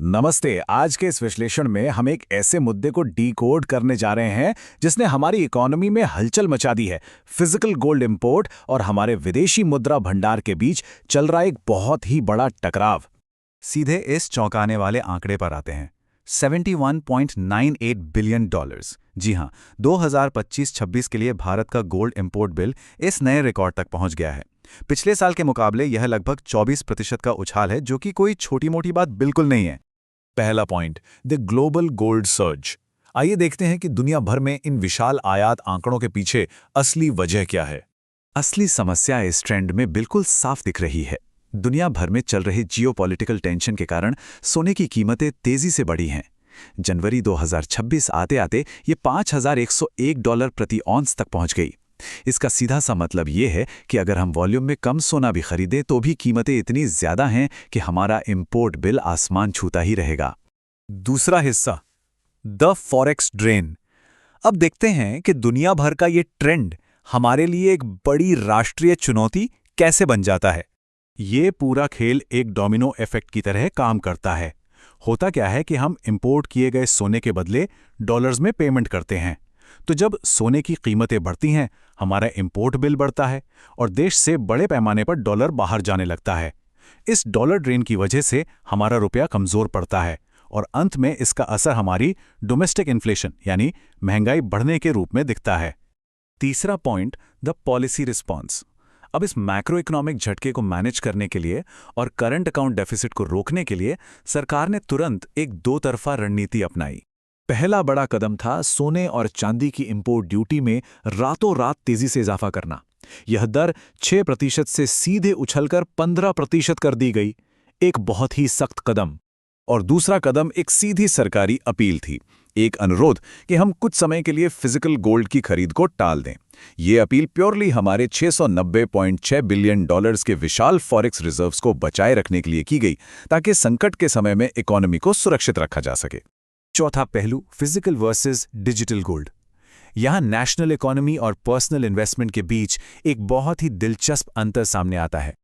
नमस्ते। आज के इस विश्लेषण में हम एक ऐसे मुद्दे को डीकोड करने जा रहे हैं जिसने हमारी इकोनॉमी में हलचल मचा दी है। फिजिकल गोल्ड इंपोर्ट और हमारे विदेशी मुद्रा भंडार के बीच चल रहा एक बहुत ही बड़ा टकराव। सीधे इस चौंकाने वाले आंकड़े पर आते हैं। 71.98 बिलियन डॉलर्स। जी हां, 2025-26 के लिए भारत का गोल्ड इंपोर्ट बिल इस नए रिकॉर्ड तक पहुंच गया है। पिछले साल के मुकाबले यह लगभग 24% का उछाल है, जो कि कोई छोटी मोटी बात बिल्कुल नहीं है। पहला point, the global gold surge. आइए देखते हैं कि दुनिया भर में इन विशाल आयात आंकड़ों के पीछे असली वजह क्या है। असली समस्या इस ट्रेंड में बिल्कुल साफ दिख रही है। दुनिया भर में चल रहे जियोपॉलिटिकल टेंशन के कारण सोने की कीमतें तेजी से बढ़ी हैं। जनवरी 2026 आते आते ये $5,101 प्रति औंस तक पहुंच गई। इसका सीधा सा मतलब ये है कि अगर हम वॉल्यूम में कम सोना भी खरीदें तो भी कीमतें इतनी ज्यादा हैं कि हमारा इंपोर्ट बिल आसमान छूता ही रहेगा। दूसरा हिस्सा, द फॉरेक्स ड्रेन। अब देखते हैं कि दुनिया भर का ये ट्रेंड हमारे लिए एक बड़ी राष्ट्रीय चुनौती कैसे बन जाता है। ये पूरा खेल एक डोमिनो इफेक्ट की तरह काम करता है। होता क्या है कि हम इंपोर्ट किए गए सोने के बदले डॉलर्स में पेमेंट करते हैं, तो जब सोने की कीमतें बढ़ती हैं, हमारा इंपोर्ट बिल बढ़ता है और देश से बड़े पैमाने पर डॉलर बाहर जाने लगता है। इस डॉलर ड्रेन की वजह से हमारा रुपया कमजोर पड़ता है और अंत में इसका असर हमारी डोमेस्टिक इन्फ्लेशन यानी महंगाई बढ़ने के रूप में दिखता है। तीसरा पॉइंट, द पॉलिसी रिस्पॉन्स। अब इस मैक्रो इकोनॉमिक झटके को मैनेज करने के लिए और करंट अकाउंट डेफिसिट को रोकने के लिए सरकार ने तुरंत एक दो तरफा रणनीति अपनाई। पहला बड़ा कदम था सोने और चांदी की इंपोर्ट ड्यूटी में रातों रात तेजी से इजाफा करना। यह दर 6% से सीधे उछलकर 15% कर दी गई, एक बहुत ही सख्त कदम। और दूसरा कदम एक सीधी सरकारी अपील थी, एक अनुरोध कि हम कुछ समय के लिए फिजिकल गोल्ड की खरीद को टाल दें। ये अपील प्योरली हमारे $690.6 बिलियन के विशाल फॉरेक्स रिजर्व्स को बचाए रखने के लिए की गई, ताकि संकट के समय में इकोनॉमी को सुरक्षित रखा जा सके। चौथा पहलू, फिजिकल वर्सेस डिजिटल गोल्ड। यहां नेशनल इकोनॉमी और पर्सनल इन्वेस्टमेंट के बीच एक बहुत ही दिलचस्प अंतर सामने आता है।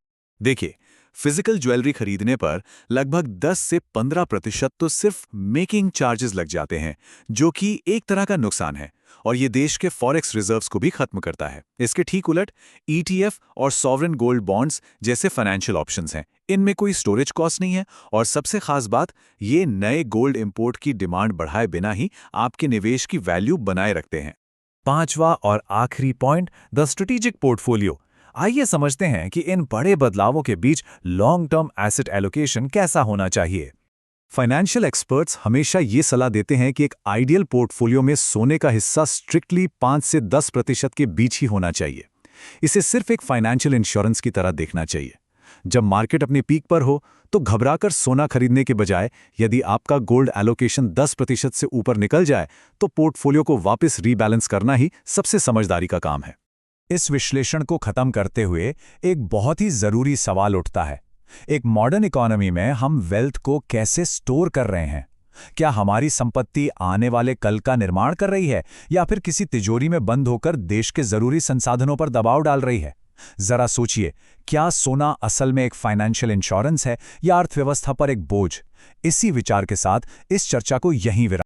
देखिए, फिजिकल ज्वेलरी खरीदने पर लगभग 10 से 15% तो सिर्फ मेकिंग चार्जेस लग जाते हैं, जो कि एक तरह का नुकसान है और ये देश के फॉरेक्स रिजर्व्स को भी खत्म करता है। इसके ठीक उलट ETF और सॉवरेन गोल्ड बॉन्ड्स जैसे फाइनेंशियल ऑप्शंस हैं, इनमें कोई स्टोरेज कॉस्ट नहीं है और सबसे खास बात, ये नए गोल्ड इंपोर्ट की डिमांड बढ़ाए बिना ही आपके निवेश की वैल्यू बनाए रखते हैं। पांचवा और आखिरी पॉइंट, द स्ट्रेटेजिक पोर्टफोलियो। आइए समझते हैं कि इन बड़े बदलावों के बीच लॉन्ग टर्म एसेट एलोकेशन कैसा होना चाहिए। फाइनेंशियल एक्सपर्ट्स हमेशा ये सलाह देते हैं कि एक आइडियल पोर्टफोलियो में सोने का हिस्सा स्ट्रिक्टली 5 से 10% के बीच ही होना चाहिए। इसे सिर्फ एक फाइनेंशियल इंश्योरेंस की तरह देखना चाहिए। जब मार्केट अपने पीक पर हो तो घबराकर सोना खरीदने के बजाय यदि आपका गोल्ड एलोकेशन 10% से ऊपर निकल जाए तो पोर्टफोलियो को वापस रीबैलेंस करना ही सबसे समझदारी का काम है। इस विश्लेषण को खत्म करते हुए एक बहुत ही जरूरी सवाल उठता है, एक मॉडर्न इकोनॉमी में हम वेल्थ को कैसे स्टोर कर रहे हैं? क्या हमारी संपत्ति आने वाले कल का निर्माण कर रही है या फिर किसी तिजोरी में बंद होकर देश के जरूरी संसाधनों पर दबाव डाल रही है? जरा सोचिए, क्या सोना असल में एक फाइनेंशियल इंश्योरेंस है या अर्थव्यवस्था पर एक बोझ? इसी विचार के साथ इस चर्चा को यहीं विराम